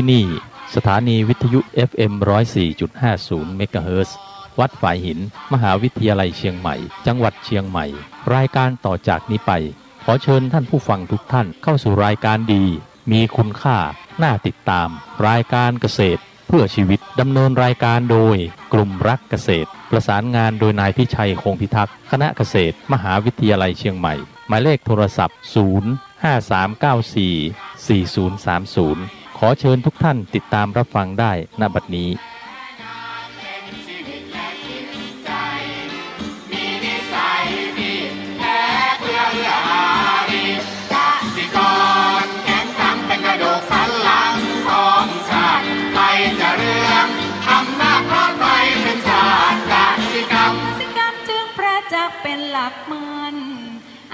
ที่นี่สถานีวิทยุ FM 104.50 เมกะเฮิรตซ์วัดฝายหินมหาวิทยาลัยเชียงใหม่จังหวัดเชียงใหม่รายการต่อจากนี้ไปขอเชิญท่านผู้ฟังทุกท่านเข้าสู่รายการดีมีคุณค่าน่าติดตามรายการเกษตรเพื่อชีวิตดำเนินรายการโดยกลุ่มรักเกษตรประสานงานโดยนายพิชัยคงพิทักษ์คณะเกษตรมหาวิทยาลัยเชียงใหม่หมายเลขโทรศัพท์053944030ขอเชิญทุกท่านติดตามรับฟังได้ณบัดนี้เป็นหลักมัน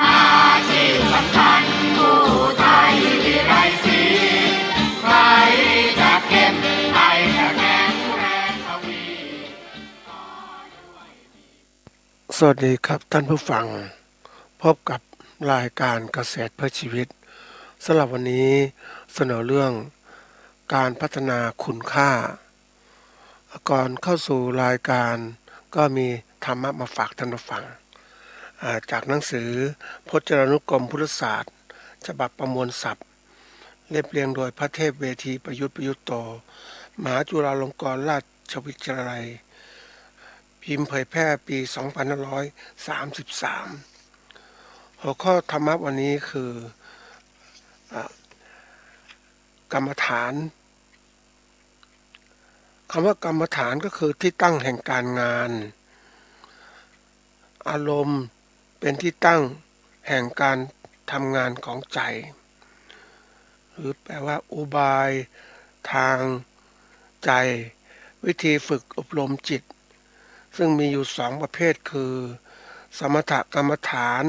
อาชีพสำคัญผู้ไทยวิไลศรีใครจะเก็บใครจะแข็งแรงทวีสวัสดีครับท่านผู้ฟังพบกับรายการเกษตรเพื่อชีวิตสำหรับวันนี้เสนอเรื่องการพัฒนาคุณค่าก่อนเข้าสู่รายการก็มีธรรมะมาฝากท่านผู้ฟังจากหนังสือพจนานุกรมพุทธศาสตร์ฉบับประมวลศัพท์เรียบเรียงโดยพระเทพเวทีประยุทธ์โตมหาจุฬาลงกรณราชวิทยาลัยพิมพ์เผยแพร่ปี2533หัวข้อธรรมะวันนี้คือกรรมฐานคำว่ากรรมฐานก็คือที่ตั้งแห่งการงานอารมณ์เป็นที่ตั้งแห่งการทำงานของใจหรือแปลว่าอุบายทางใจวิธีฝึกอบรมจิตซึ่งมีอยู่สองประเภทคือสมถกรรมฐาน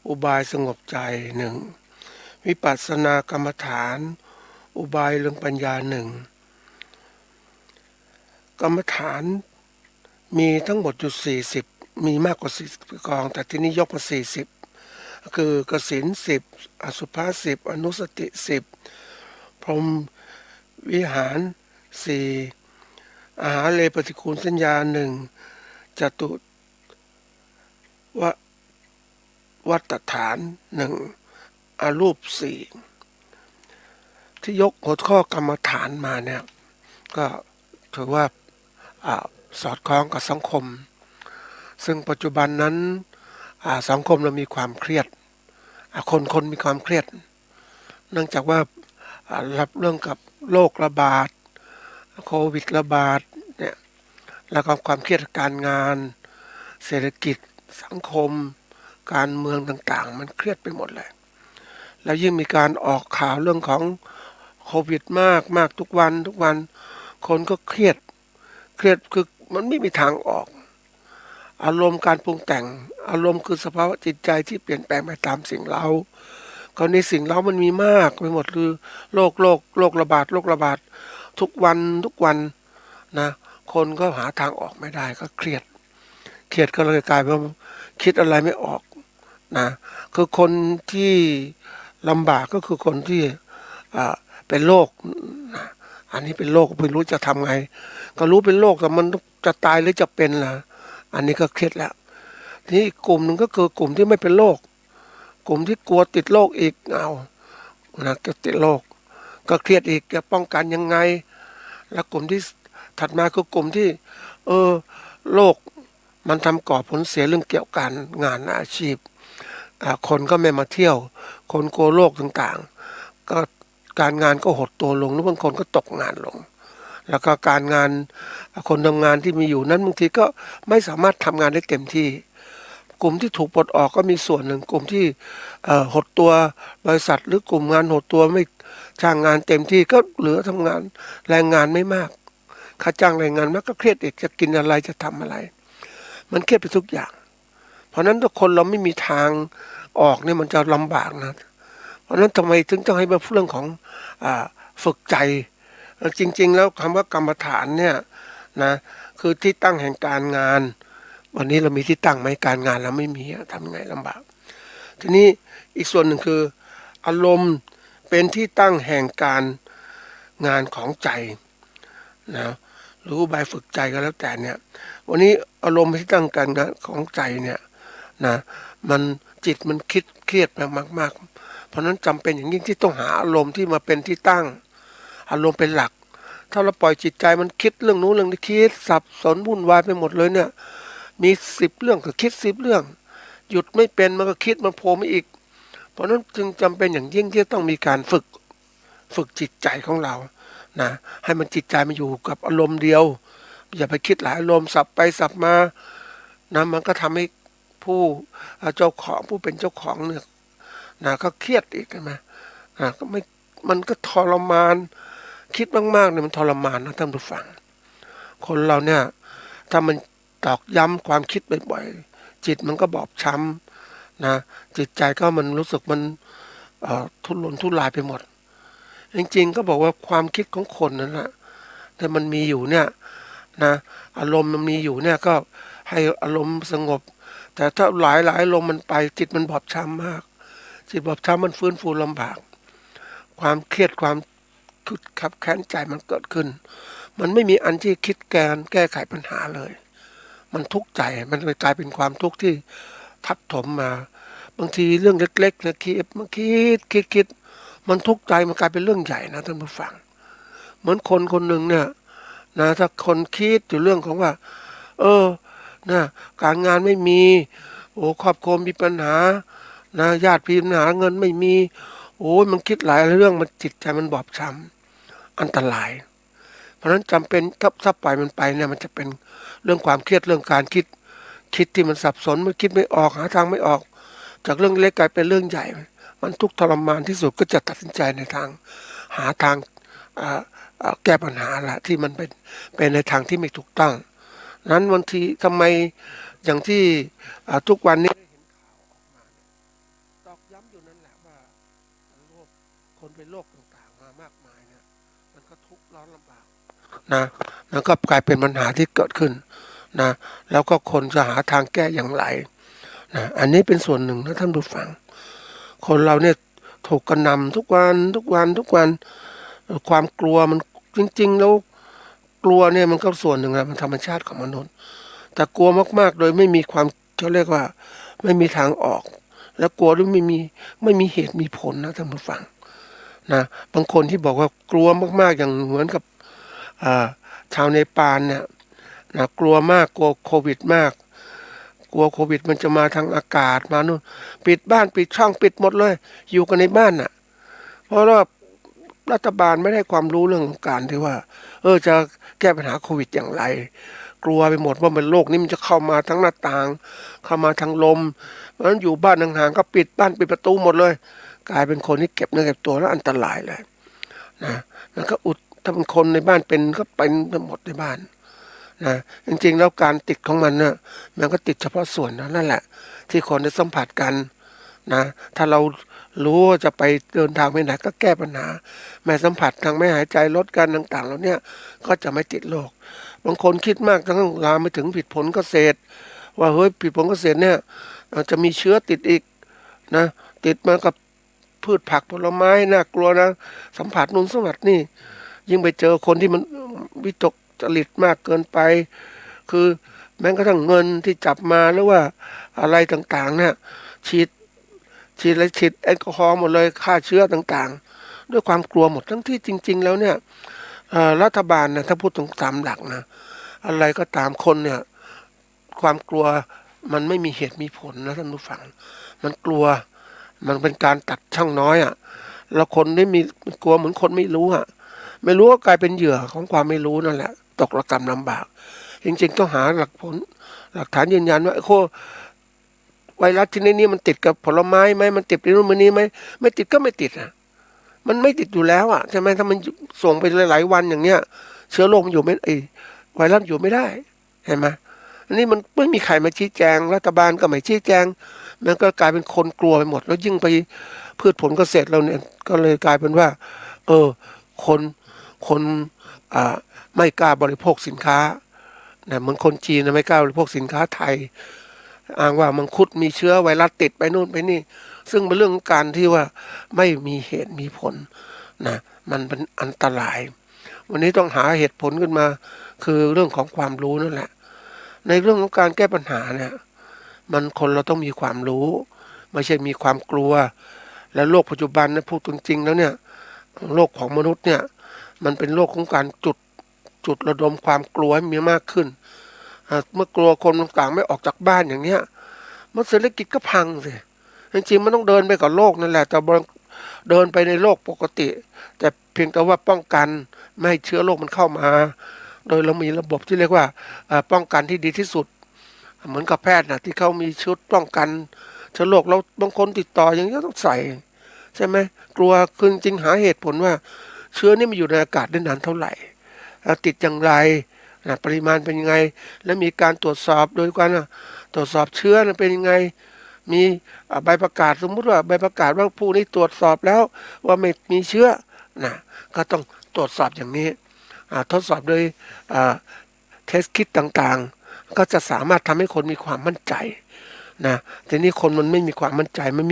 อุบายสงบใจหนึ่งวิปัสสนากรรมฐานอุบายเรื่องปัญญาหนึ่งกรรมฐานมีทั้งหมดอยู่40มีมากกว่า40กองแต่ที่นี้ยกมา40คือกสิณ10อสุภะ10อนุสติ10พรหมวิหาร4อาหารเลปฏิคูลสัญญา1จตุวัฏฐาน1อารูป4ที่ยกหัวข้อกรรมฐานมาเนี่ยก็ถือว่าสอดคล้องกับสังคมซึ่งปัจจุบันนั้นสังคมเรามีความเครียดคนมีความเครียดเนื่องจากว่ารับเรื่องกับโรคระบาดโควิดระบาดเนี่ยแล้วก็ความเครียดการงานเศรษฐกิจสังคมการเมืองต่างๆมันเครียดไปหมดเลยแล้วยิ่งมีการออกข่าวเรื่องของโควิดมากทุกวันคนก็เครียดคือมันไม่มีทางออกอารมณ์การปรุงแต่งอารมณ์คือสภาวะจิตใจที่เปลี่ยนแปลงไปตามสิ่งเร้าคราวนี้สิ่งเร้ามันมีมากไปหมดคือโรคระบาดทุกวันนะคนก็หาทางออกไม่ได้ก็เครียดก็เลยกลายเป็นคิดอะไรไม่ออกนะคือคนที่ลำบากก็คือคนที่เป็นโรคนะอันนี้เป็นโรคไม่รู้จะทำไงก็รู้เป็นโรคแต่มันจะตายหรือจะเป็นล่ะอันนี้ก็เครียดแล้วทีนี้กลุ่มหนึ่งก็คือกลุ่มที่ไม่เป็นโรคกลุ่มที่กลัวติดโรคอีกนะจะติดโรคก็เครียดอีกจะป้องกันยังไงแล้วกลุ่มที่ถัดมาคือกลุ่มที่โรคมันทำก่อผลเสียเรื่องเกี่ยวกับงานอาชีพคนก็ไม่มาเที่ยวคนกลัวโรคต่างๆก็การงานก็หดตัวลงหรือบางคนก็ตกงานลงแล้วก็การงานคนทำงานที่มีอยู่นั้นบางทีก็ไม่สามารถทำงานได้เต็มที่กลุ่มที่ถูกปลดออกก็มีส่วนหนึ่งกลุ่มที่หดตัวบริษัทหรือกลุ่มงานหดตัวไม่จ้างงานเต็มที่ก็เหลือทำงานแรงงานไม่มากค่าจ้างแรงงานมันก็เครียดอีกจะกินอะไรจะทำอะไรมันเครียดไปทุกอย่างเพราะนั้นถ้าคนเราไม่มีทางออกเนี่ยมันจะลำบากนะเพราะนั้นทำไมถึงต้องให้มาเรื่องของฝึกใจจริงๆแล้วคำว่ากรรมฐานเนี่ยนะคือที่ตั้งแห่งการงานวันนี้เรามีที่ตั้งไหมการงานเราไม่มีทำไงลำบากทีนี้อีกส่วนหนึ่งคืออารมณ์เป็นที่ตั้งแห่งการ งานของใจนะหรืออุบายฝึกใจก็แล้วแต่เนี่ยวันนี้อารมณ์ที่ตั้งการงานของใจเนี่ยนะมันจิตมันคิดเครียดมากๆเพราะนั้นจำเป็นอย่างยิ่งที่ต้องหาอารมณ์ที่มาเป็นที่ตั้งอารมณ์เป็นหลักถ้าเราปล่อยจิตใจมันคิดเรื่องนู้นเรื่องนี้คิดสับสนวุ่นวายไปหมดเลยเนี่ยมี10 เรื่องก็คิด10 เรื่องหยุดไม่เป็นมันก็คิดมันโผล่มาอีกเพราะนั้นจึงจำเป็นอย่างยิ่งที่ต้องมีการฝึกจิตใจของเรานะให้มันจิตใจมันอยู่กับอารมณ์เดียวอย่าไปคิดหลายอารมณ์สับไปสับมานะมันก็ทำให้ผู้เจ้าของผู้เป็นเจ้าของเนี่ยนะก็เครียดอีกใช่ไหมก็ไม่มันก็ทรมานคิดมากๆเนี่ยมันทรมานนะท่านผู้ฟังคนเราเนี่ยถ้ามันตอกย้ำความคิดบ่อยๆจิตมันก็บอบช้ำนะจิตใจก็มันรู้สึกมันทุรนทุรายไปหมดจริงๆก็บอกว่าความคิดของคนนั้นนะแต่มันมีอยู่เนี่ยนะอารมณ์มันมีอยู่เนี่ยก็ให้อารมณ์สงบแต่ถ้าหลายอารมณ์มันไปจิตมันบอบช้ำมากจิตบอบช้ำมันฟื้นฟูลำบากความเครียดความทุกข์ขับแค้นใจมันเกิดขึ้นมันไม่มีอันที่คิดแก้ไขปัญหาเลยมันทุกข์ใจมันเลยกลายเป็นความทุกข์ที่ทับถมมาบางทีเรื่องเล็กๆนะคิดมันทุกข์ใจมันกลายเป็นเรื่องใหญ่นะท่านผู้ฟังเหมือนคนคนหนึ่งเนี่ยนะถ้าคนคิดอยู่เรื่องของว่านะการงานไม่มีครอบครัวมีปัญหานะญาติพี่น้องหาเงินไม่มีมันคิดหลายเรื่องมันจิตใจมันบอบช้ำอันตรายเพราะฉะนั้นจำเป็นถ้าปล่อยมันไปเนี่ยมันจะเป็นเรื่องความเครียดเรื่องการคิดที่มันสับสนมันคิดไม่ออกหาทางไม่ออกจากเรื่องเล็กกลายเป็นเรื่องใหญ่มันทุกข์ทรมานที่สุดก็จะตัดสินใจในทางหาทางแก้ปัญหาละที่มันเป็นในทางที่ไม่ถูกต้องนั้นบางทีทำไมอย่างที่ทุกวันนี้ตอกย้ำอยู่นั่นแหละว่าโรคคนเป็นโรคต่างๆมามากมายเนี่ยมันก็ทุกข์ร้อนลำบากนะมันก็กลายเป็นปัญหาที่เกิดขึ้นนะแล้วก็คนจะหาทางแก้อย่างไรนะอันนี้เป็นส่วนหนึ่งนะท่านผู้ฟังคนเราเนี่ยถูกกระหน่ำทุกวันความกลัวมันจริงๆแล้วกลัวเนี่ยมันก็ส่วนหนึ่งนะมันธรรมชาติของมนุษย์แต่กลัวมากๆโดยไม่มีความเขาเรียกว่าไม่มีทางออกแล้วกลัวด้วยไม่มีเหตุมีผลนะท่านผู้ฟังนะบางคนที่บอกว่ากลัวมากๆอย่างเหมือนกับชาวเนปาลเนี่ยนะกลัวมากกลัวโควิดมากกลัวโควิดมันจะมาทางอากาศมานู่นปิดบ้านปิดช่องปิดหมดเลยอยู่กันในบ้านน่ะเพราะว่ารัฐบาลไม่ได้ความรู้เรื่องการที่ว่าจะแก้ปัญหาโควิดอย่างไรกลัวไปหมดว่ามันโรคนี้มันจะเข้ามาทั้งหน้าต่างเข้ามาทางลมเพราะฉะนั้นอยู่บ้านห่างๆก็ปิดบ้านปิดประตูหมดเลยกลายเป็นคนที่เก็บเนื้อเก็บตัวแล้วอันตรายเลยนะมันก็ถ้าเป็นคนในบ้านเป็นก็เป็นหมดในบ้านนะจริงๆแล้วการติดของมันเนี่ยมันก็ติดเฉพาะส่วนนั่นแหละที่คนได้สัมผัสกันนะถ้าเรารู้ว่าจะไปเดินทางไปไหนก็แก้ปัญหาแม่สัมผัสทางไม่หายใจลดการต่างๆแล้วเนี่ยก็จะไม่ติดโรคบางคนคิดมากทั้งลามไปถึงผิดผลเกษตรว่าเฮ้ยผิดผลเกษตรเนี่ยจะมีเชื้อติดอีกนะติดมากับพืชผักผลไม้น่ากลัวนะสัมผัสนู่นสัมผัสนี่ยิ่งไปเจอคนที่มันวิตกจริตมากเกินไปคือแม้กระทั่งเงินที่จับมาหรือว่าอะไรต่างๆเนี่ยฉีดแอลกอฮอล์หมดเลยฆ่าเชื้อต่างๆด้วยความกลัวหมดทั้งที่จริงๆแล้วเนี่ยรัฐบาลนะถ้าพูดถึงตามหลักนะอะไรก็ตามคนเนี่ยความกลัวมันไม่มีเหตุมีผลนะท่านผู้ฟังมันกลัวมันเป็นการตัดช่องน้อยแล้วคนไม่มีกลัวเหมือนคนไม่รู้ไม่รู้ก็กลายเป็นเหยื่อของความไม่รู้นั่นแหละตกระกำลำบากจริงๆต้องหาหลักฐานยืนยันว่าไวรัสชนิดนี้มันติดกับผลไม้ไหมมันติดในนู่นมันนี้ไหมไม่ติดก็ไม่ติดมันไม่ติดอยู่แล้วใช่ไหมถ้ามันส่งไปหลายๆวันอย่างเนี้ยเชื้อโรคมันอยู่ไม่ไวรัสอยู่ไม่ได้เห็นไหมอันนี้มันไม่มีใครมาชี้แจงรัฐบาลก็ไม่ชี้แจงมันก็กลายเป็นคนกลัวไปหมดแล้วยิ่งไปพืชผลเกษตรเราเนี่ยก็เลยกลายเป็นว่าคนไม่กล้าบริโภคสินค้าเหมือนคนจีนไม่กล้าบริโภคสินค้าไทยอ้างว่ามังคุดมีเชื้อไวรัสติดไปนู่นไปนี่ซึ่งเป็นเรื่องการที่ว่าไม่มีเหตุมีผล นะมันเป็นอันตรายวันนี้ต้องหาเหตุผลขึ้นมาคือเรื่องของความรู้นั่นแหละในเรื่องของการแก้ปัญหาเนี่ยมันคนเราต้องมีความรู้ไม่ใช่มีความกลัวและโลกปัจจุบันนะพูดจริงๆแล้วเนี่ยโลกของมนุษย์เนี่ยมันเป็นโลกของการจุดระดมความกลัวให้มีมากขึ้นเมื่อกลัวคนต่างๆไม่ออกจากบ้านอย่างเนี้ยมันเศรษฐกิจก็พังสิจริงๆมันต้องเดินไปกับโลกนั่นแหละแต่เดินไปในโลกปกติแต่เพียงแต่ว่าป้องกันไม่ให้เชื้อโรคมันเข้ามาโดยเรามีระบบที่เรียกว่าป้องกันที่ดีที่สุดเหมือนกับแพทย์นะที่เขามีชุดป้องกันเชื้อโรคแล้วบางคนติดต่ออย่างนี้ต้องใส่ใช่ไหมกลัวคือจริงหาเหตุผลว่าเชื้อนี่มันอยู่ในอากาศได้นานเท่าไหร่ติดอย่างไรปริมาณเป็นยังไงและมีการตรวจสอบโดยการตรวจสอบเชื้อเป็นยังไงมีใบประกาศสมมุติว่าใบประกาศว่าผู้นี้ตรวจสอบแล้วว่าไม่มีเชื้อนะก็ต้องตรวจสอบอย่างนี้ทดสอบโดยเทสคิดต่างๆก็จะสามารถทำให้คนมีความมั่นใจนะทีนี้คนมันไม่มีความมั่นใจไม่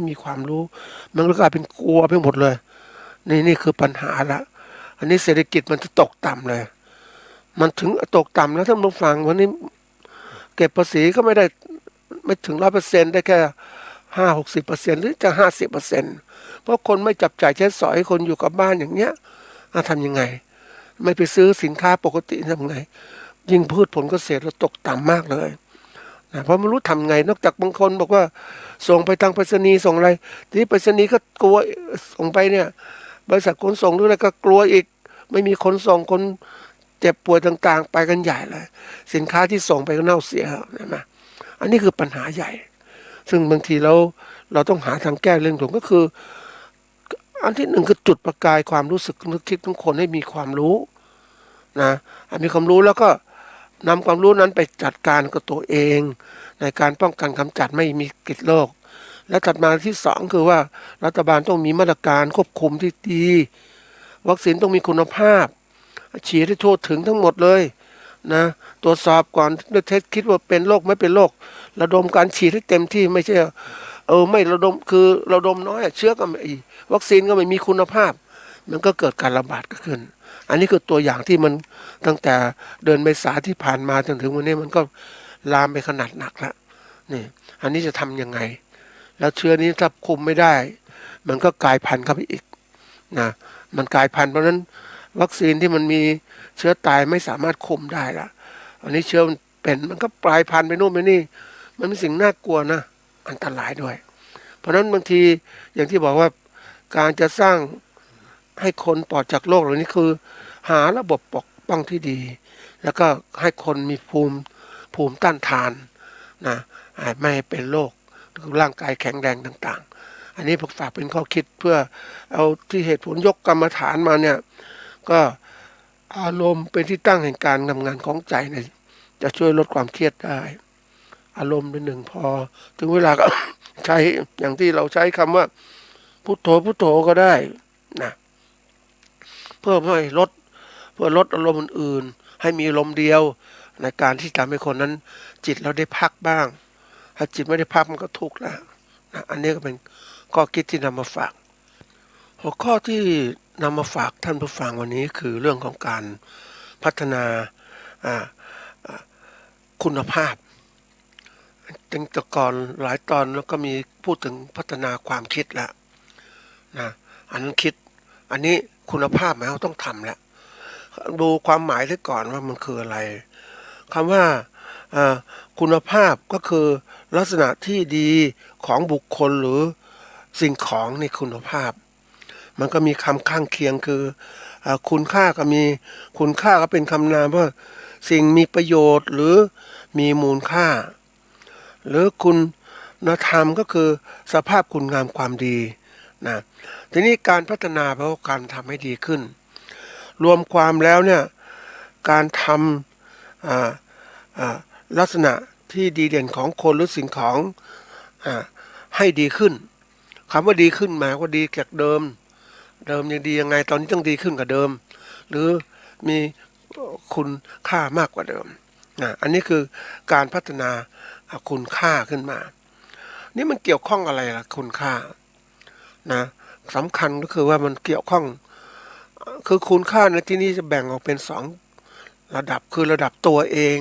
มีความรู้มันก็กลายเป็นกลัวไปหมดเลยนี่คือปัญหาละอันนี้เศรษฐกิจมันจะตกต่ำเลยมันถึงตกต่ำแล้วท่านผู้ฟังวันนี้เก็บภาษีก็ไม่ถึง100%ได้แค่50-60%หรือจะ50%เพราะคนไม่จับจ่ายใช้สอยคนอยู่กับบ้านอย่างเนี้ยทำยังไงไม่ไปซื้อสินค้าปกติทำไงยิ่งพืชผลเกษตรเราตกต่ำมากเลยนะเพราะไม่รู้ทำไงนอกจากบางคนบอกว่าส่งไปทางไปรษณีย์ส่งอะไรทีนี้ไปรษณีย์ก็กลัวส่งไปเนี่ยบริษัทขนส่งหรืออะไรก็กลัวอีกไม่มีคนส่งคนเจ็บป่วยต่างๆไปกันใหญ่เลยสินค้าที่ส่งไปก็เน่าเสียนะอันนี้คือปัญหาใหญ่ซึ่งบางทีเราต้องหาทางแก้เรื่องตรงก็คืออันที่หนึ่งคือจุดประกายความรู้สึกนึกคิดของคนให้มีความรู้นะมีความรู้แล้วก็นำความรู้นั้นไปจัดการกับตัวเองในการป้องกันกำจัดไม่มีติดโรคและถัดมาที่สองคือว่ารัฐบาลต้องมีมาตรการควบคุมที่ดีวัคซีนต้องมีคุณภาพฉีดให้ทั่วถึงทั้งหมดเลยนะตรวจสอบก่อนด้วยเทสคิดว่าเป็นโรคไม่เป็นโรคระดมการฉีดให้เต็มที่ไม่ใช่ไม่ระดมคือระดมน้อยเชื้อก็ไม่วัคซีนก็ไม่มีคุณภาพมันก็เกิดการระบาดขึ้นอันนี้คือตัวอย่างที่มันตั้งแต่เดือนเมษาที่ผ่านมาจนถึงวันนี้มันก็ลามไปขนาดหนักแล้วนี่อันนี้จะทำยังไงแล้วเชื้อนี้ถ้าคุมไม่ได้มันก็กลายพันธุ์เข้าไปอีกนะมันกลายพันธุ์เพราะฉะนั้นวัคซีนที่มันมีเชื้อตายไม่สามารถคุมได้ละอันนี้เชื้อมันก็กลายพันธุ์ไปโน่นไปนี่มันเป็นสิ่งน่ากลัวนะอันตรายด้วยเพราะฉะนั้นบางทีอย่างที่บอกว่าการจะสร้างให้คนปลอดจากโรคเหล่านี้คือหาระบบปกป้องที่ดีแล้วก็ให้คนมีภูมิต้านทานนะไม่ให้เป็นโรคร่างกายแข็งแรงต่างๆอันนี้ผมฝากเป็นข้อคิดเพื่อเอาที่เหตุผลยกกรรมฐานมาเนี่ยก็อารมณ์เป็นที่ตั้งแห่งการทำงานของใจเนี่ยจะช่วยลดความเครียดได้อารมณ์เป็นหนึ่งพอถึงเวลาก็ ใช้อย่างที่เราใช้คำว่าพุทโธพุทโธก็ได้นะเพื่อลดอารมณ์อื่นๆให้มีลมณ์เดียวในการที่ทำให้คนนั้นจิตเราได้พักบ้างถ้าจิตไม่ได้พักมันก็ทุกข์แล้วนะอันนี้ก็เป็นข้อคิดที่นำมาฝากหัวข้อที่นำมาฝากท่านผู้ฟังวันนี้คือเรื่องของการพัฒนาคุณภาพตั้งแต่ก่อนหลายตอนแล้วก็มีพูดถึงพัฒนาความคิดแล้วนะอันนั้นคิดอันนี้คุณภาพหมายว่าต้องทำแล้วดูความหมายซะก่อนว่ามันคืออะไรคำว่าคุณภาพก็คือลักษณะที่ดีของบุคคลหรือสิ่งของในคุณภาพมันก็มีคำข้างเคียงคือคุณค่าก็มีคุณค่าก็เป็นคำนามว่าสิ่งมีประโยชน์หรือมีมูลค่าหรือคุณธรรมก็คือสภาพคุณงามความดีนะทีนี้การพัฒนาแปลว่าการทำให้ดีขึ้นรวมความแล้วเนี่ยการทำลักษณะที่ดีเด่นของคนหรือสิ่งของให้ดีขึ้นคำว่าดีขึ้นหมายว่าดีจากเดิมยังดียังไงตอนนี้ต้องดีขึ้นกว่าเดิมหรือมีคุณค่ามากกว่าเดิมอันนี้คือการพัฒนาคุณค่าขึ้นมานี่มันเกี่ยวข้องอะไรล่ะคุณค่านะ สำคัญก็คือว่ามันเกี่ยวข้องคือคุณค่าในที่นี้จะแบ่งออกเป็นสองระดับคือระดับตัวเอง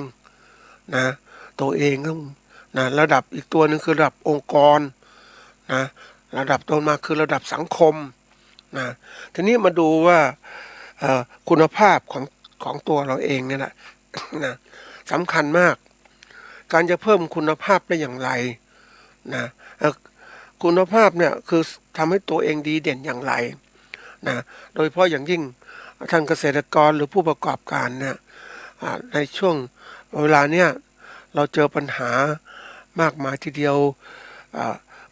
นะตัวเองต้องนะระดับอีกตัวหนึ่งคือระดับองค์กรนะระดับต่อมาคือระดับสังคมนะทีนี้มาดูว่าคุณภาพของตัวเราเองเนี่ยแหละนะสำคัญมากการจะเพิ่มคุณภาพได้อย่างไรนะคุณภาพเนี่ยคือทำให้ตัวเองดีเด่นอย่างไรนะโดยเฉพาะอย่างยิ่งท่านเกษตรกรหรือผู้ประกอบการเนี่ยในช่วงเวลาเนี้ยเราเจอปัญหามากมายทีเดียว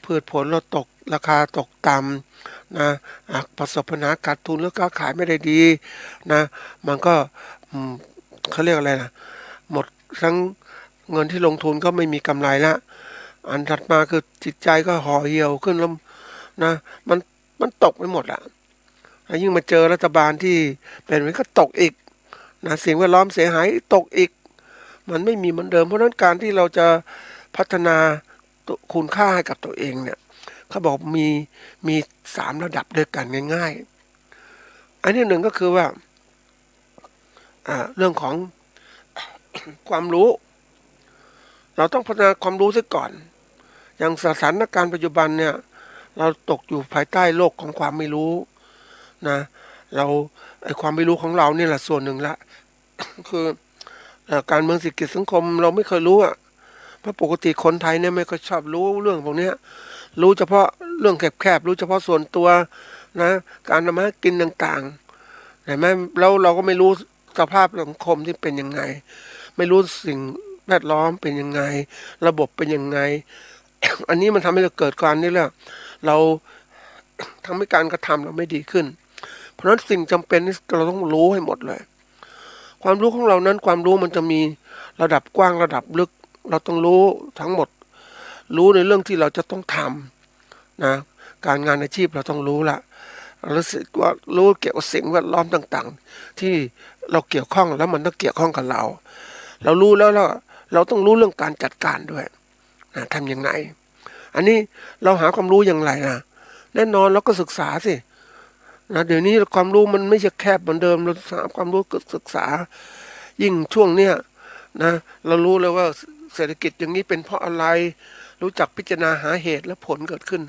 พืชผลเราตกราคาตกต่ำนะประสบปัญหาขาดทุนแล้วก็ขายไม่ได้ดีนะมันก็เขาเรียกอะไรนะหมดทั้งเงินที่ลงทุนก็ไม่มีกำไรละอันถัดมาคือจิตใจก็ห่อเหี่ยวขึ้นแล้วนะมันตกไปหมดละแล้วยิ่งมาเจอรัฐบาลที่เป็นมันก็ตกอีกนะสิ่งแวดล้อมเสียหายตกอีกมันไม่มีเหมือนเดิมเพราะฉะนั้นการที่เราจะพัฒนาคุณค่าให้กับตัวเองเนี่ยเขาบอกมี3ระดับด้วยกันง่ายๆอันที่หนึ่งก็คือว่าเรื่องของ ความรู้เราต้องพัฒนาความรู้ซะก่อนอย่างสถานการณ์ปัจจุบันเนี่ยเราตกอยู่ภายใต้โลกของความไม่รู้นะเราไอ้ความไม่รู้ของเราเนี่ยแหละส่วนหนึ่งละ คือการเมืองเศรษฐกิจสังคมเราไม่เคยรู้เพราะปกติคนไทยเนี่ยไม่ค่อยชอบรู้เรื่องพวกนี้รู้เฉพาะเรื่องแคบๆรู้เฉพาะส่วนตัวนะการทำมากินต่างๆเห็นไหมแล้วเราก็ไม่รู้สภาพสังคมที่เป็นยังไงไม่รู้สิ่งแวดล้อมเป็นยังไงระบบเป็นยังไง อันนี้มันทำให้เราเกิดการนี่แหละเราทำให้การกระทำเราไม่ดีขึ้นเพราะฉะนั้นสิ่งจำเป็นที่เราต้องรู้ให้หมดเลยความรู้ของเรานั้นความรู้มันจะมีระดับกว้างระดับลึกเราต้องรู้ทั้งหมดรู้ในเรื่องที่เราจะต้องทำนะการงานอาชีพเราต้องรู้ละรู้สึกว่ารู้เกี่ยวกับสิ่งแวดล้อมต่างๆที่เราเกี่ยวข้องแล้วมันต้องเกี่ยวข้องกับเรารู้แล้วเราต้องรู้เรื่องการจัดการด้วยนะทำยังไงอันนี้เราหาความรู้อย่างไรนะแน่นอนเราก็ศึกษาสินะเดี๋ยวนี้ความรู้มันไม่ใช่แคบเหมือนเดิมเราหาความรู้ศึกษายิ่งช่วงเนี้ยนะเรารู้เลยว่าเศรษฐกิจอย่างนี้เป็นเพราะอะไรรู้จักพิจารณาหาเหตุและผลเกิดขึ้น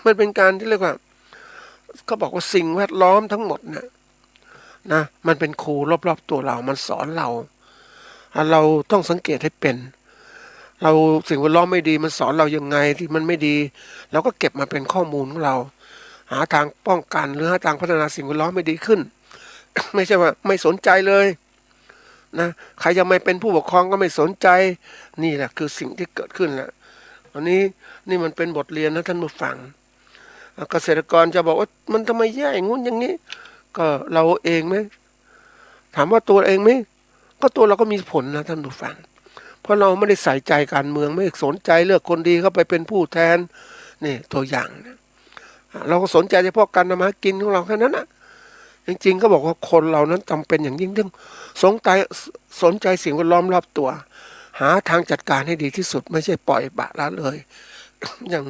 มันเป็นการที่เรียกว่าเขาบอกว่าสิ่งแวดล้อมทั้งหมดนะมันเป็นครูรอบๆตัวเรามันสอนเราต้องสังเกตให้เป็นเราสิ่งแวดล้อมไม่ดีมันสอนเรายังไงที่มันไม่ดีเราก็เก็บมาเป็นข้อมูลของเราหาทางป้องกันหรือหาทางพัฒนาสิ่งแวดล้อมไม่ดีขึ้น ไม่ใช่ว่าไม่สนใจเลยนะใครจะไม่เป็นผู้ปกครองก็ไม่สนใจนี่แหละคือสิ่งที่เกิดขึ้นแหละวันนี้นี่มันเป็นบทเรียนนะท่านผู้ฟังเกษตรกรจะบอกว่ามันทำไมแย่อย่างงู้นอย่างนี้ก็เราเองไหมถามว่าตัวเองไหมก็ตัวเราก็มีผลนะท่านผู้ฟังเพราะเราไม่ได้ใส่ใจการเมืองไม่สนใจเลือกคนดีเข้าไปเป็นผู้แทนนี่ตัวอย่างนะเราก็สนใจเฉพาะการทำมากินของเราแค่นั้นนะจริงๆก็บอกว่าคนเรานั้นจำเป็นอย่างยิ่งต้องสนใจสิ่งแวดล้อมรอบตัวหาทางจัดการให้ดีที่สุดไม่ใช่ปล่อยปละละเลย อย่าง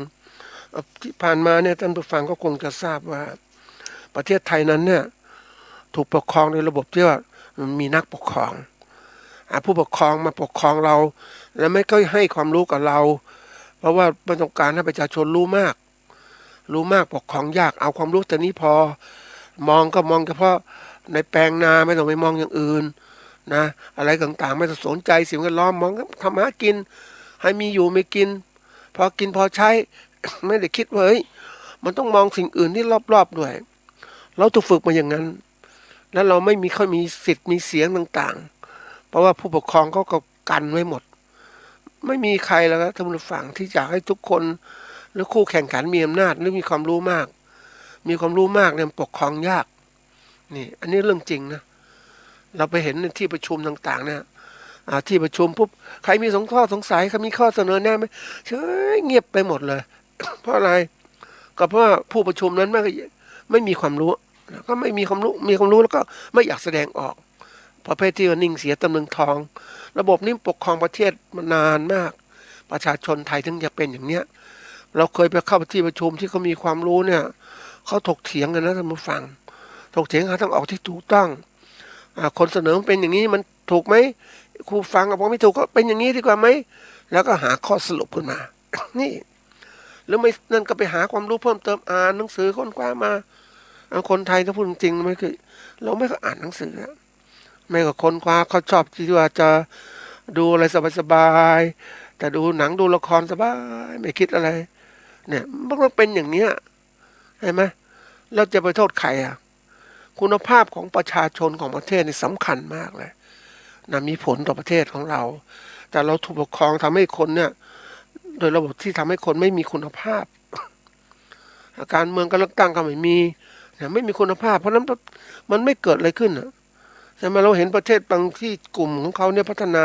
ที่ผ่านมาเนี่ยท่านผู้ฟังก็คงจะทราบว่าประเทศไทยนั้นเนี่ยถูกปกครองในระบบที่ว่ามันมีนักปกครองผู้ปกครองมาปกครองเราแล้วไม่ค่อยให้ความรู้กับเราเพราะว่าไม่ต้องการให้ประชาชนรู้มากปกครองยากเอาความรู้แต่นี้พอมองก็มองเฉพาะในแปลงนาไม่ต้องไปมองอย่างอื่นนะอะไรต่างๆไม่ต้องสนใจสิ่งแวดล้อมมองทำหากินให้มีอยู่ไม่กินพอกินพอใช้ ไม่ได้คิดว่าเฮ้ยมันต้องมองสิ่งอื่นที่รอบๆด้วยเราถูกฝึกมาอย่างนั้นแล้วเราไม่ค่อยมีสิทธิ์มีเสียงต่างๆเพราะว่าผู้ปกครองเขาก็กันไว้หมดไม่มีใครแล้วนะท่านผู้ฟังที่อยากให้ทุกคนหรือคู่แข่งขันมีอำนาจหรือมีความรู้มากเนี่ยปกครองยากนี่อันนี้เรื่องจริงนะเราไปเห็นในที่ประชุมต่างๆเนี่ยที่ประชุมปุ๊บใครมีข้อสงสัยใครมีข้อเสนอแนะไหมเฉยเงียบไปหมดเลย เพราะอะไรก็เพราะว่าผู้ประชุมนั้นไม่มีความรู้ก็ไม่มีความรู้แล้วก็ไม่อยากแสดงออกประเภทที่ว่านิ่งเสียตำลึงทองระบบนี้ปกครองประเทศมานานมากประชาชนไทยถึงจะเป็นอย่างเนี้ยเราเคยไปเข้าที่ประชุมที่เขามีความรู้เนี่ย เขาถกเถียงกันนะท่านผู้ฟังถกเถียงหาทางออกที่ถูกต้องคนเสนอเป็นอย่างนี้มันถูกไหมครูฟังบอกไม่ถูกก็เป็นอย่างนี้ดีกว่าไหมแล้วก็หาข้อสรุปขึ้นมา นี่แล้วไม่นั่นก็ไปหาความรู้เพิ่มเติมอ่านหนังสือค้นคว้ามาคนไทยถ้าพูดจริงๆไม่คือเราไม่ก็อ่านหนังสือไม่ก็ค้นคว้าเขาชอบที่ว่าจะดูอะไรสบายๆแต่ดูหนังดูละครสบายไม่คิดอะไรเนี่ยมันก็เป็นอย่างเนี้ยเห็นไหมเราจะไปโทษใครคุณภาพของประชาชนของประเทศนี่สำคัญมากเลยนะมีผลต่อประเทศของเราแต่เราถูกปกครองทำให้คนเนี่ยโดยระบบที่ทำให้คนไม่มีคุณภาพการเมืองการเลือกตั้งก็ไม่มีไม่มีคุณภาพเพราะนั้นมันไม่เกิดอะไรขึ้นใช่ไหมเราเห็นประเทศบางที่กลุ่มของเขาเนี่ยพัฒนา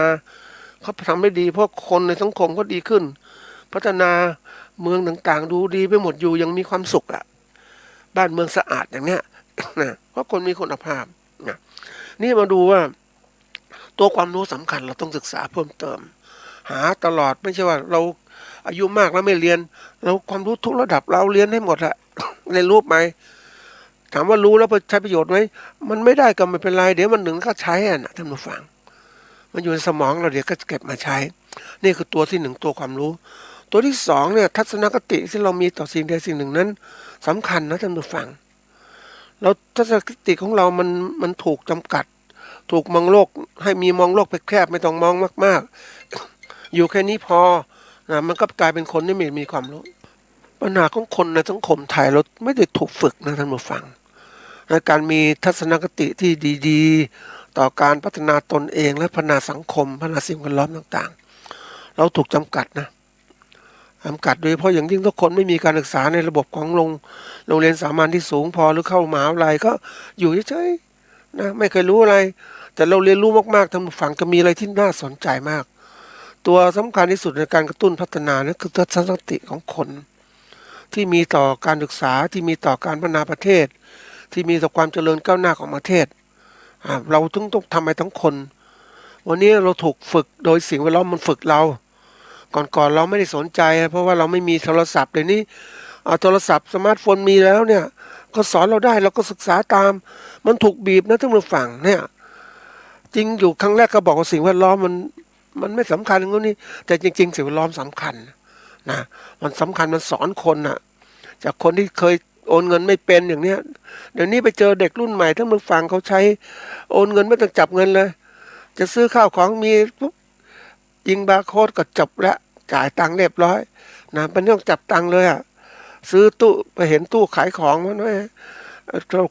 เขาทำได้ดีเพราะคนในสังคมก็ดีขึ้นพัฒนาเมืองต่างๆดูดีไปหมดอยู่ยังมีความสุขบ้านเมืองสะอาดอย่างเนี้ยนะเพราะคนมีคุณภาพนะนี่มาดูว่าตัวความรู้สำคัญเราต้องศึกษาเพิ่มเติมหาตลอดไม่ใช่ว่าเราอายุมากแล้วไม่เรียนเราความรู้ทุกระดับเราเรียนให้หมดอะ เรียนรู้ไหมถามว่ารู้แล้วใช้ประโยชน์ไหมมันไม่ได้ก็ไม่เป็นไรเดี๋ยวมันหนึ่งก็ใช้นะท่านผู้ฟังมันอยู่ในสมองเราเดี๋ยวก็เก็บมาใช้นี่คือตัวที่หนึ่งตัวความรู้ตัวที่สองเนี่ยทัศนคติที่เรามีต่อสิ่งใดสิ่งหนึ่งนั้นสำคัญนะท่านผู้ฟังเราทัศนคติของเรามันถูกจำกัดถูกมองโลกให้มีมองโลกไปแคบไม่ต้องมองมากๆอยู่แค่นี้พอนะมันก็กลายเป็นคนที่ไม่มีความรู้ปัญหาของคนในสังคมไทยเราไม่ได้ถูกฝึกนะท่านผู้ฟังในการมีทัศนคติที่ดีๆต่อการพัฒนาตนเองและพัฒนาสังคมพัฒนาสิ่งแวดล้อมต่างๆเราถูกจำกัดนะจำกัดโดยเฉพาะอย่างยิ่งทุกคนไม่มีการศึกษาในระบบของโรงเรียนสามัญที่สูงพอหรือเข้ามหาวิทยาลัยก็อยู่เฉยๆนะไม่เคยรู้อะไรแต่เราเรียนรู้มากๆท่านผู้ฟังจะมีอะไรที่น่าสนใจมากตัวสำคัญที่สุดในการกระตุ้นพัฒนานั่นคือทัศนคติของคนที่มีต่อการศึกษาที่มีต่อการพัฒนาประเทศที่มีต่อความเจริญก้าวหน้าของประเทศเราต้องทำให้ทั้งคนวันนี้เราถูกฝึกโดยสิ่งแวดล้อมมันฝึกเราก่อนเราไม่ได้สนใจเพราะว่าเราไม่มีโทรศัพท์เดี๋ยวนี้โทรศัพท์สมาร์ทโฟนมีแล้วเนี่ยก็สอนเราได้เราก็ศึกษาตามมันถูกบีบนะท่านผู้ฟังเนี่ยจริงอยู่ครั้งแรกก็บอกว่าสิ่งแวดล้อมมันไม่สำคัญอย่างนี้แต่จริงๆสิ่งแวดล้อมสำคัญนะมันสำคัญมันสอนคนจากคนที่เคยโอนเงินไม่เป็นอย่างเนี้ยเดี๋ยวนี้ไปเจอเด็กรุ่นใหม่ท่านผู้ฟังเขาใช้โอนเงินไม่ต้องจับเงินเลยจะซื้อข้าวของมีปุ๊บยิงบาร์โค้ดก็จบแล้วจ่ายตังค์เรียบร้อยนะไม่ต้องจับตังค์เลยซื้อตู้ไปเห็นตู้ขายของมันไว้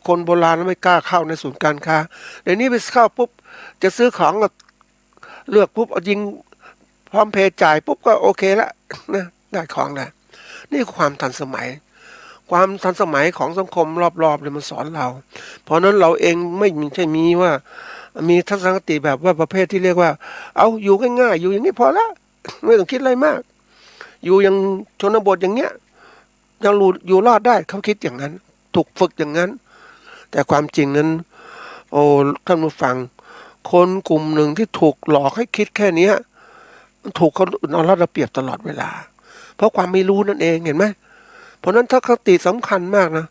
คนโบราณไม่กล้าเข้าในศูนย์การค้าเดี๋ยวนี้ไปเข้าปุ๊บจะซื้อของก็เลือกปุ๊บเอายิงพร้อมเพย์จ่ายปุ๊บก็โอเคละนะได้ของแล้วนี่ความทันสมัยของสังคมรอบๆเลยมันสอนเราเพราะนั้นเราเองไม่ใช่มีว่ามีทัศนคติแบบว่าประเภทที่เรียกว่าเอาอยู่ง่ายๆอยู่อย่างนี้พอละไม่ต้องคิดอะไรมากอยู่อย่างชนบทอย่างเงี้ยยังอยู่รอดได้เขาคิดอย่างนั้นถูกฝึกอย่างนั้นแต่ความจริงนั้นโอ้ท่านผู้ฟังคนกลุ่มหนึ่งที่ถูกหลอกให้คิดแค่นี้ถูกเขาเอารัดเอาเปรียบตลอดเวลาเพราะความไม่รู้นั่นเองเห็นไหมเพราะนั้นทัศนคติสำคัญมากนะ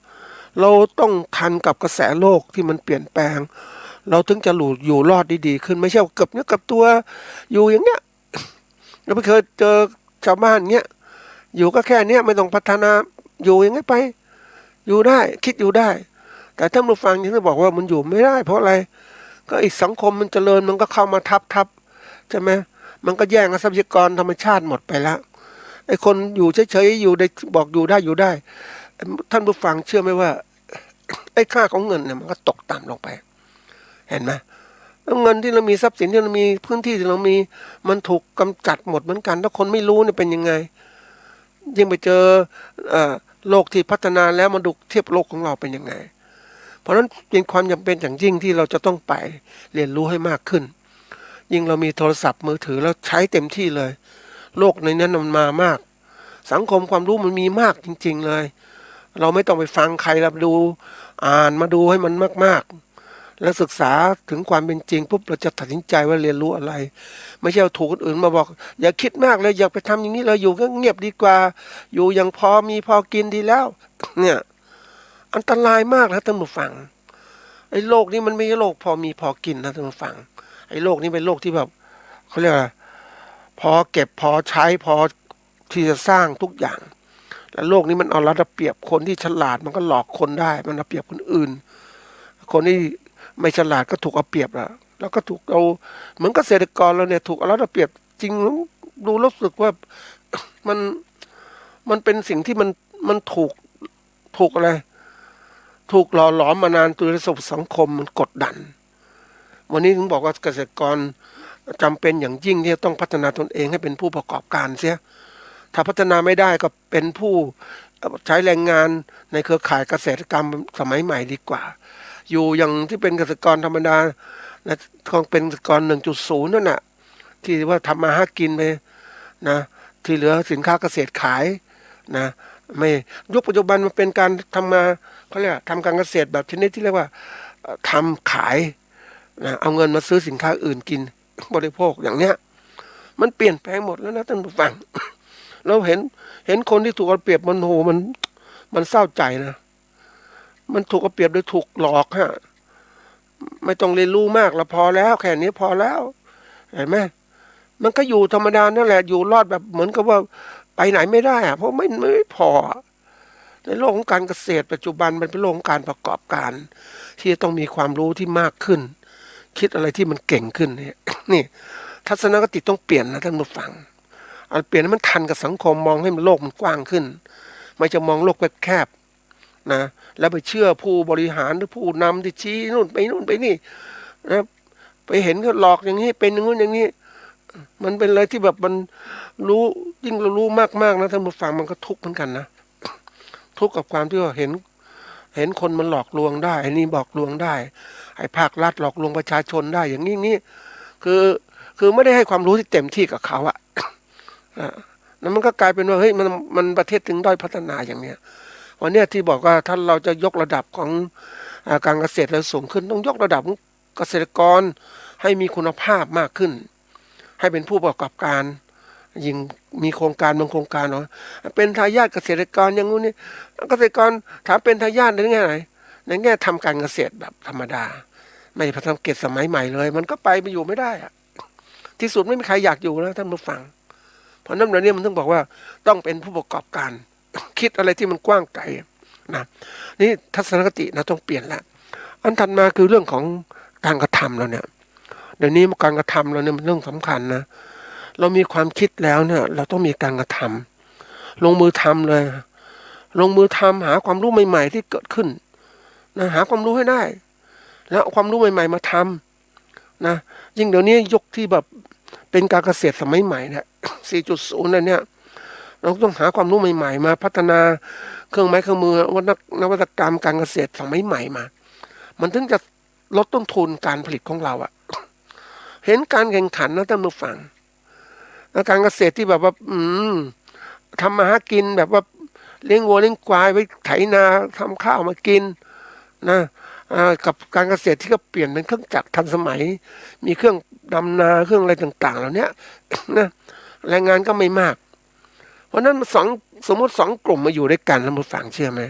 เราต้องทันกับกระแสโลกที่มันเปลี่ยนแปลงเราถึงจะอยู่รอดดีขึ้นไม่ใช่เกือบเนี้ยกับตัวอยู่อย่างเงี้ยเราไม่เคยเจอชาวบ้านเงี้ยอยู่ก็แค่เนี้ยไม่ต้องพัฒนาอยู่อย่างเงี้ยไปอยู่ได้คิดอยู่ได้แต่ถ้าเราฟังอย่างที่บอกว่ามันอยู่ไม่ได้เพราะอะไรก็อีกสังคมมันเจริญมันก็เข้ามาทับใช่ไหมมันก็แย่งทรัพยากรธรรมชาติหมดไปแล้วไอ้คนอยู่เฉยๆอยู่ได้บอกอยู่ได้ท่านผู้ฟังเชื่อไหมว่าไอ้ค่าของเงินเนี่ยมันก็ตกต่ำลงไปเห็นไหมเงินที่เรามีทรัพย์สินที่เรามีพื้นที่ที่เรามีมันถูกกำจัดหมดเหมือนกันถ้าคนไม่รู้เนี่ยเป็นยังไงยิ่งไปเจอโลกที่พัฒนาแล้วมาดูเทียบโลกของเราเป็นยังไงเพราะฉะนั้นเป็นความจำเป็นอย่างยิ่งที่เราจะต้องไปเรียนรู้ให้มากขึ้นยิ่งเรามีโทรศัพท์มือถือแล้วใช้เต็มที่เลยโลกในนั้นมันมามากสังคมความรู้มันมีมากจริงๆเลยเราไม่ต้องไปฟังใครเราดูอ่านมาดูให้มันมากๆแล้วศึกษาถึงความเป็นจริงปุ๊บเราจะตัดสินใจว่าเรียนรู้อะไรไม่ใช่เอาถูกคนอื่นมาบอกอย่าคิดมากเลยอย่าไปทำอย่างนี้เลยอยู่ก็เงียบดีกว่าอยู่อย่างพอมีพอกินดีแล้วเนี่ย อันตรายมากนะท่านผู้ฟังไอ้โลกนี้มันไม่ใช่โลกพอมีพอกินนะท่านผู้ฟังไอ้โลกนี้เป็นโลกที่แบบเขาเรียกอะไรพอเก็บพอใช้พอที่จะสร้างทุกอย่างแล้วโลกนี้มันเอารัดเอาเปรียบคนที่ฉลาดมันก็หลอกคนได้มันเอาเปรียบคนอื่นคนที่ไม่ฉลาดก็ถูกเอาเปรียบแล้วก็ถูกเอาเหมือนเกษตรกรเราเนี่ยถูกเอารัดเอาเปรียบจริงดูรู้สึกว่ามันมันเป็นสิ่งที่มันถูกอะไรถูกหล่อหลอมมานานตัวระบบสังคมมันกดดันวันนี้ถึงบอกว่าเกษตรกรจำเป็นอย่างยิ่งที่จะต้องพัฒนาตนเองให้เป็นผู้ประกอบการเสียถ้าพัฒนาไม่ได้ก็เป็นผู้ใช้แรงงานในเครือข่ายเกษตรกรรมสมัยใหม่ดีกว่าอยู่อย่างที่เป็นเกษตรกรธรรมดานะคงเป็นเกษตรกร 1.0 นั่นน่ะที่ว่าทำมาหากินไปนะที่เหลือสินค้าเกษตรขายนะไม่ยุคปัจจุบันมันเป็นการทำมาเขาเรียกทำการเกษตรแบบชนิดที่เรียกว่าทำขายนะเอาเงินมาซื้อสินค้าอื่นกินบริโภคอย่างเนี้ยมันเปลี่ยนแปลงหมดแล้วนะท่านผู้ฟัง เราเห็นคนที่ถูกเอาเปรียบมันโหมันเศร้าใจนะมันถูกเอาเปรียบโดยถูกหลอกฮะไม่ต้องเรียนรู้มากแล้วพอแล้วแค่นี้พอแล้วเห็นไหมมันก็อยู่ธรรมดานั่นแหละอยู่รอดแบบเหมือนกับว่าไปไหนไม่ได้อะเพราะไม่พอในโลกของการเกษตรปัจจุบันมันเป็นโลกของการประกอบการที่จะต้องมีความรู้ที่มากขึ้นคิดอะไรที่มันเก่งขึ้นเนี่ยนี่ทัศนคติต้องเปลี่ยนนะท่านผู้ฟังเอาเปลี่ยนให้มันทันกับสังคมมองให้มันโลกมันกว้างขึ้นไม่จะมองโลกแคบๆนะแล้วไปเชื่อผู้บริหารหรือผู้นำที่ชี้นู่นไปนี่นะไปเห็นเขาหลอกอย่างนี้เป็นอย่างนู้นอย่างนี้มันเป็นอะไรที่แบบมันรู้ยิ่งเรารู้มากๆนะท่านผู้ฟังมันก็ทุกข์เหมือนกันนะทุกข์กับความที่ว่าเห็นคนมันหลอกลวงได้ไอ้นี่บอกลวงได้ไอ้ภาครัฐหลอกลวงประชาชนได้อย่างนี้คือไม่ได้ให้ความรู้ที่เต็มที่กับเขาอะแล้วมันก็กลายเป็นว่าเฮ้ยมันประเทศถึงด้อยพัฒนาอย่างเนี้ยวันเนี้ยที่บอกว่าถ้าเราจะยกระดับของการเกษตรเราสูงขึ้นต้องยกระดับเกษตรกรให้มีคุณภาพมากขึ้นให้เป็นผู้ประกอบการยิ่งมีโครงการบางโครงการเนาะเป็นทายาทเกษตรกรอย่างงู้นนี่เกษตรกรถามเป็นทายาทในแง่ไหนในแง่ทำการเกษตรแบบธรรมดาไม่พัฒนาเกษตรสมัยใหม่เลยมันก็ไปอยู่ไม่ได้อะที่สุดไม่มีใครอยากอยู่แล้วท่านผู้ฟังเพราะนั้นเดี๋ยวนี้มันต้องบอกว่าต้องเป็นผู้ประกอบการ คิดอะไรที่มันกว้างไกลนะนี่ทัศนคตินะต้องเปลี่ยนละอันถัดมาคือเรื่องของการกระทำเราเนี่ยเดี๋ยวนี้การกระทำเราเนี่ยมันเรื่องสำคัญนะเรามีความคิดแล้วเนี่ยเราต้องมีการกระทำลงมือทำเลยลงมือทำหาความรู้ใหม่ๆที่เกิดขึ้นนะหาความรู้ให้ได้แล้วเอาความรู้ใหม่ๆมาทำนะยิ่งเดี๋ยวนี้ยกที่แบบเป็นการเกษตรสมัยใหม่เนี่ย 4.0 นั่นเนี่ยเราต้องหาความรู้ใหม่ๆมาพัฒนาเครื่องไม้เครื่องมือนวัตกรรมการเกษตรสมัยใหม่มามันถึงจะลดต้นทุนการผลิตของเราอะเห็นการแข่งขันนะท่านผู้ฟังการเกษตรที่แบบว่าทำมาหากินแบบว่าเลี้ยงวัวเลี้ยงควายไว้ไถนาทำข้าวมากินนะกับการเกษตรที่ก็เปลี่ยนเป็นเครื่องจักรทันสมัยมีเครื่องดำนาเครื่องอะไรต่างๆเหล่านี้นะแรงงานก็ไม่มากเพราะนั้นสมมติ2 กลุ่มมาอยู่ด้วยกันแล้วมาฟังเชื่อไหม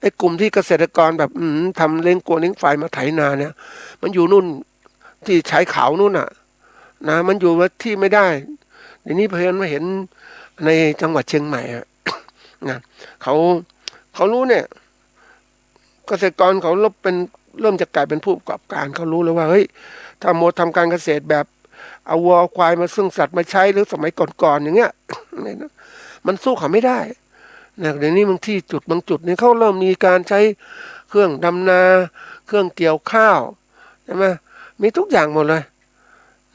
ไอ้กลุ่มที่เกษตรกรแบบทำเลี้ยงวัวเลี้ยงควายมาไถนาเนี่ยมันอยู่นู่นที่ชายเขานู่นน่ะนะมันอยู่ที่ไม่ได้เดี๋ยวนี้เพื่อนมาเห็นในจังหวัดเชียงใหม่อะนะเขารู้เนี่ยเกษตรกรเขาเริ่มจะกลายเป็นผู้ประกอบการเขารู้แล้วว่าเฮ้ยถ้าทำการเกษตรแบบเอาวัวเอาควายมาซึ่งสัตว์มาใช้หรือสมัยก่อนๆอย่างเงี้ยมันสู้เขาไม่ได้นะเดี๋ยวนี้บางจุดนี่เขาเริ่มมีการใช้เครื่องดำนาเครื่องเกี่ยวข้าวใช่ไหมมีทุกอย่างหมดเลย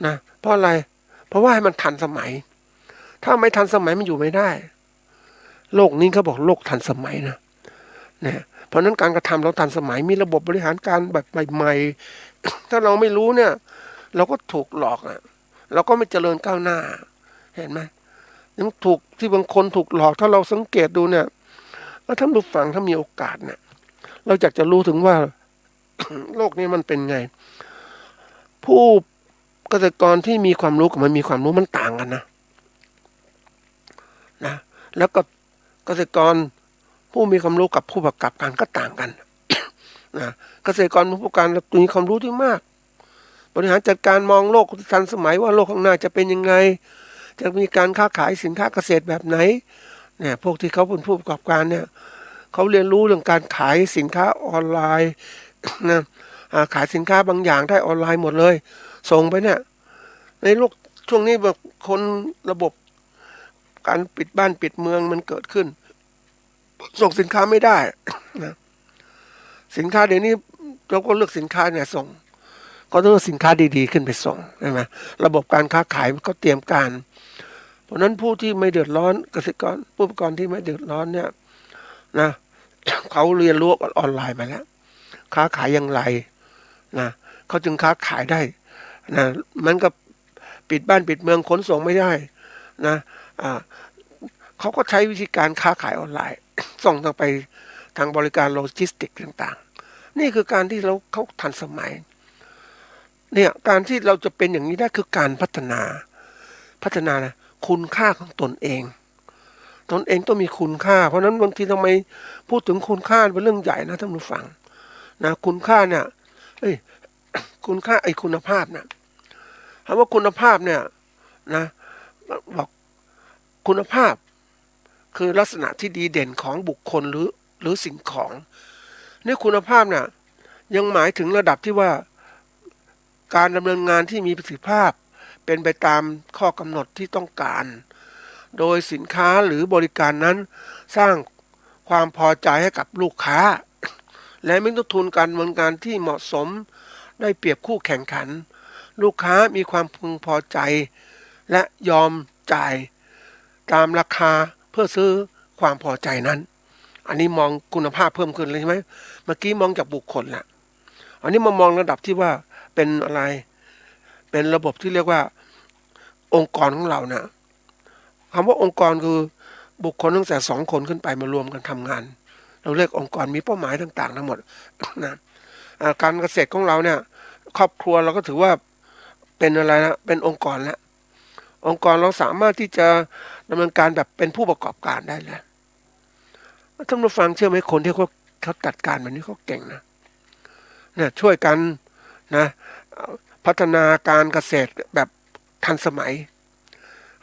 นะเพราะอะไรเพราะว่าให้มันทันสมัยถ้าไม่ทันสมัยมันอยู่ไม่ได้โลกนี้เขาบอกโลกทันสมัยนะเนี่ยเพราะนั้นการกระทำเราทันสมัยมีระบบบริหารการแบบใหม่ๆ ถ้าเราไม่รู้เนี่ยเราก็ถูกหลอกอ่ะเราก็ไม่เจริญก้าวหน้าเห็นไหมยังถูกที่บางคนถูกหลอกถ้าเราสังเกตดูเนี่ยท่านผู้ฟังถ้ามีโอกาสเนี่ยเราอยากจะรู้ถึงว่า โลกนี้มันเป็นไงผู้เกษตรกรที่มีความรู้กับมันมีความรู้มันต่างกันนะแล้วก็เกษตรกร ผู้มีความรู้กับผู้ประกอบการก็ต่างกัน นะเกษตรกรผู้ประกอบการมีความรู้ที่มากบริหารจัดการมองโลกทันสมัยว่าโลกข้างหน้าจะเป็นยังไงจะมีการค้าขายสินค้าเกษตรแบบไหนเนี่ยพวกที่เขาเป็นผู้ประกอบการเนี่ยเขาเรียนรู้เรื่องการขายสินค้าออนไลน์นะขายสินค้าบางอย่างได้ออนไลน์หมดเลยส่งไปเนี่ยในโลกช่วงนี้แบบคนระบบการปิดบ้านปิดเมืองมันเกิดขึ้นส่งสินค้าไม่ได้นะสินค้าเดี๋ยวนี้เราก็เลือกสินค้าเนี่ยส่งก็ต้องเอาสินค้าดีๆขึ้นไปส่งใช่ไหมระบบการค้าขายมันก็เตรียมการเพราะนั้นผู้ที่ไม่เดือดร้อนเกษตรกรผู้ประกอบการที่ไม่เดือดร้อนเนี่ยนะเขาเรียนรู้ออนไลน์มาแล้วค้าขายอย่างไรนะเขาจึงค้าขายได้นะมันก็ปิดบ้านปิดเมืองขนส่งไม่ได้นะเขาก็ใช้วิธีการค้าขายออนไลน์ ส่งทางไปทางบริการโลจิสติกต่างๆนี่คือการที่เขาทันสมัยเนี่ยการที่เราจะเป็นอย่างนี้ได้คือการพัฒนานะคุณค่าของตนเองต้องมีคุณค่าเพราะนั้นบางทีทำไมพูดถึงคุณค่าเป็นเรื่องใหญ่นะท่านผู้ฟังนะคุณค่าเนี่ยคุณค่าคุณภาพนะคำว่าคุณภาพเนี่ยนะบอกคุณภาพคือลักษณะที่ดีเด่นของบุคคลหรือสิ่งของนี่คุณภาพเนี่ยยังหมายถึงระดับที่ว่าการดำเนินงานที่มีประสิทธิภาพเป็นไปตามข้อกำหนดที่ต้องการโดยสินค้าหรือบริการนั้นสร้างความพอใจให้กับลูกค้าและมีต้นทุนการดำเนินงานที่เหมาะสมได้เปรียบคู่แข่งขันลูกค้ามีความพึงพอใจและยอมจ่ายตามราคาเพื่อซื้อความพอใจนั้นอันนี้มองคุณภาพเพิ่มขึ้นเลยใช่ไหมเมื่อกี้มองจากบุคคลแหละอันนี้มามองระดับที่ว่าเป็นอะไรเป็นระบบที่เรียกว่าองค์กรของเรานะคำว่าองค์กรคือบุคคลตั้งแต่2 คนขึ้นไปมารวมกันทำงานเราเรียกองค์กรมีเป้าหมายต่างๆทั้งหมดนะการเกษตรของเราเนี่ยครอบครัวเราก็ถือว่าเป็นอะไรนะเป็นองค์กรแล้วองค์กรเราสามารถที่จะดำเนินการแบบเป็นผู้ประกอบการได้แล้วท่านผู้ฟังเชื่อไหมคนที่เขาจัดการแบบนี้เขาเก่งนะเนี่ยช่วยกันนะพัฒนาการเกษตรแบบทันสมัย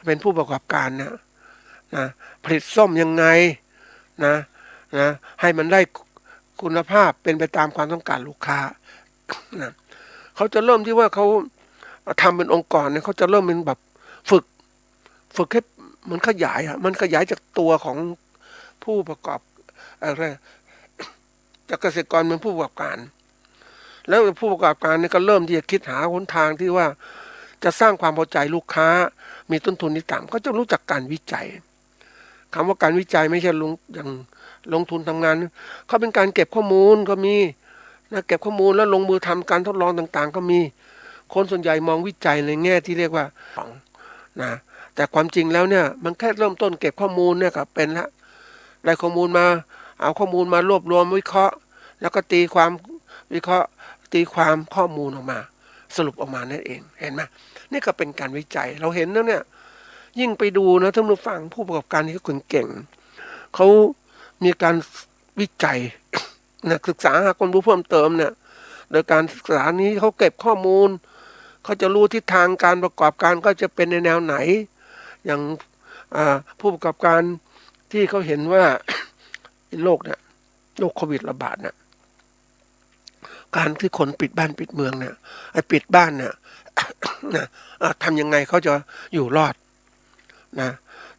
เป็นผู้ประกอบการนะผลิตส้มยังไงนะให้มันได้คุณภาพเป็นไปตามความต้องการลูกค้านะเขาจะเริ่มที่ว่าเขาทำเป็นองค์กรเนี่ยเขาจะเริ่มเป็นแบบฝึกให้มันขยายมันขยายจากตัวของผู้ประกอบอะไรจากเกษตรกรเป็นผู้ประกอบการแล้วผู้ประกอบการเนี่ยก็เริ่มที่จะคิดหาหนทางที่ว่าจะสร้างความพอใจลูกค้ามีต้นทุนที่ต่ำก็จะรู้จักการวิจัยคำว่าการวิจัยไม่ใช่อย่างลงทุนทำงานเขาเป็นการเก็บข้อมูลก็มีนะเก็บข้อมูลแล้วลงมือทำการทดลองต่างๆก็มีคนส่วนใหญ่มองวิจัยในแง่ที่เรียกว่านะแต่ความจริงแล้วเนี่ยมันแค่เริ่มต้นเก็บข้อมูลเนี่ยก็เป็นละได้ข้อมูลมาเอาข้อมูลมารวบรวมวิเคราะห์แล้วก็ตีความข้อมูลออกมาสรุปออกมานั่นเองเห็นไหมนี่ก็เป็นการวิจัยเราเห็นแล้วเนี่ยยิ่งไปดูนะท่านผู้ฟังผู้ประกอบการที่เขาเก่งเขามีการวิจัยนะศึกษาหาความรู้เพิ่มเติมเนี่ยโดยการศึกษานี้เขาเก็บข้อมูลเขาจะรู้ทิศทางการประกอบการก็จะเป็นในแนวไหนอย่างผู้ประกอบการที่เขาเห็นว่าโรคโควิดระบาดเนี่ยการที่คนปิดบ้านปิดเมืองเนี่ยปิดบ้านเนี่ยนะทำยังไงเขาจะอยู่รอดนะ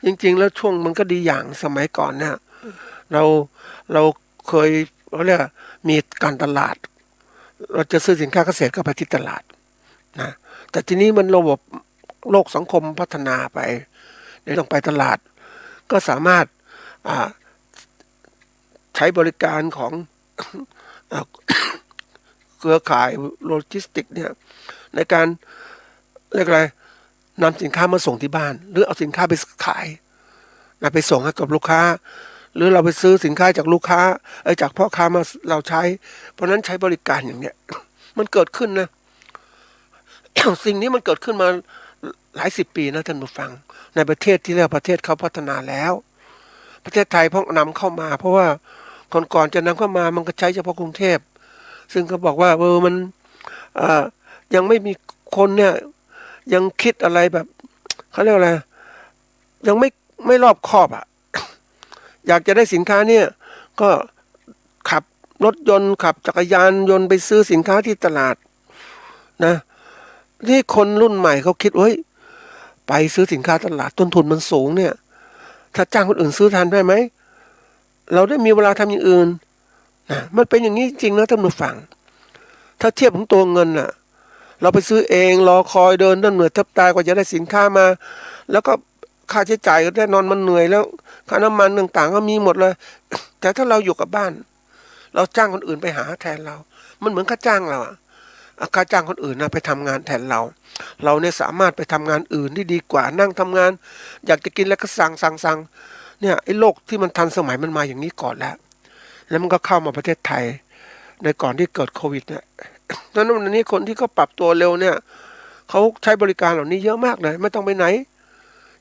จริงๆแล้วช่วงมันก็ดีอย่างสมัยก่อนเนี่ยเราเคยเขาเรียกมีการตลาดเราจะซื้อสินค้าเกษตรก็ไปที่ตลาดนะแต่ทีนี้มันระบบโลกสังคมพัฒนาไปไม่ต้องไปตลาดก็สามารถใช้บริการของเครือข่ายโลจิสติกเนี่ยในการเรียกอะไรนำสินค้ามาส่งที่บ้านหรือเอาสินค้าไปขายไปส่งให้กับลูกค้าหรือเราไปซื้อสินค้าจากลูกค้าจากพ่อค้ามาเราใช้เพราะนั้นใช้บริการอย่างเนี้ยมันเกิดขึ้นนะ สิ่งนี้มันเกิดขึ้นมาหลาย10 ปีนะท่านผู้ฟังในประเทศที่เรียกประเทศเขาพัฒนาแล้ว ประเทศไทยเพิ่งนำเข้ามา เพราะว่าก่อนจะนำเข้ามามันก็ใช้เฉพาะกรุงเทพซึ่งเขาบอกว่ามันยังไม่มีคนเนี่ยยังคิดอะไรแบบเขาเรียกอะไรยังไม่รอบคอบอยากจะได้สินค้าเนี่ยก็ขับรถยนต์ขับจักรยานยนต์ไปซื้อสินค้าที่ตลาดนะที่คนรุ่นใหม่เขาคิดไปซื้อสินค้าตลาดต้นทุนมันสูงเนี่ยถ้าจ้างคนอื่นซื้อทันได้ไหมเราได้มีเวลาทำอย่างอื่นนะมันเป็นอย่างนี้จริงนะท่านผู้ฟังถ้าเทียบถึงตัวเงินน่ะเราไปซื้อเองรอคอยเดินเหนื่อยแทบตายกว่าจะได้สินค้ามาแล้วก็ค่าใช้จ่ายก็แน่นอนมันเหนื่อยแล้วค่าน้ำมันต่างๆก็มีหมดเลยแต่ถ้าเราอยู่กับบ้านเราจ้างคนอื่นไปหาแทนเรามันเหมือนค่าจ้างเราค่าจ้างคนอื่นนะไปทำงานแทนเราเนี่ยสามารถไปทำงานอื่นที่ดีกว่านั่งทำงานอยากจะกินแล้วก็สั่งเนี่ยไอ้โลกที่มันทันสมัยมันมาอย่างนี้ก่อนแล้วมันก็เข้ามาประเทศไทยในก่อนที่เกิดโควิดเนี่ยดังนั้นวันนี้คนที่เขาปรับตัวเร็วเนี่ยเขาใช้บริการเหล่านี้เยอะมากเลยไม่ต้องไปไหน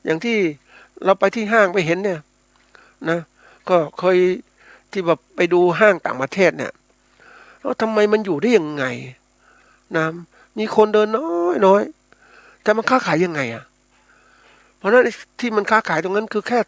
อย่างที่เราไปที่ห้างไปเห็นเนี่ยนะก็เคยที่แบบไปดูห้างต่างประเทศเนี่ยแล้วทำไมมันอยู่ได้ยังไงนะมีคนเดินน้อยแต่มันค้าขายยังไงเพราะนั้นที่มันค้าขายตรงนั้นคือแค่